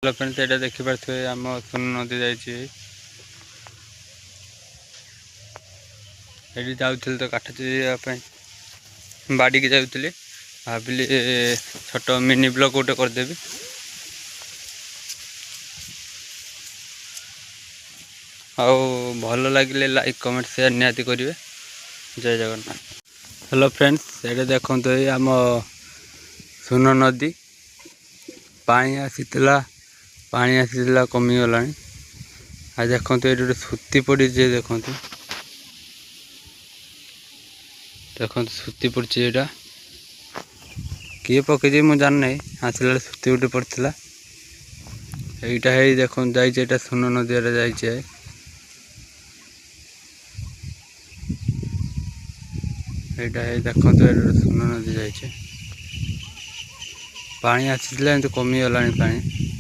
Hello friends, ये देखिपे आम सोन नदी जाइए जाऊँ तो काठ चुरापी बाड़ी की जाऊँगी भाविली छोट मिनी ब्लॉग गोटे करदेवी। आउ भल लगे लाइक कमेंट शेयर निहाती करेंगे। जय जगन्नाथ। हेलो फ्रेंड्स, ये देखो आम सोन नदी पानी आसीला कमीगला। आ देखो ये गोटे सूती पड़ी देखो सूती पड़ी यहाँ किए पकई मुझे जान आसला सूती गोटे पड़ता यहीटा है। देखो जाइए सोन नदी जाइए यहाँ है। देखो सोन नदी जाइए पानी आसीला कमीगला पानी।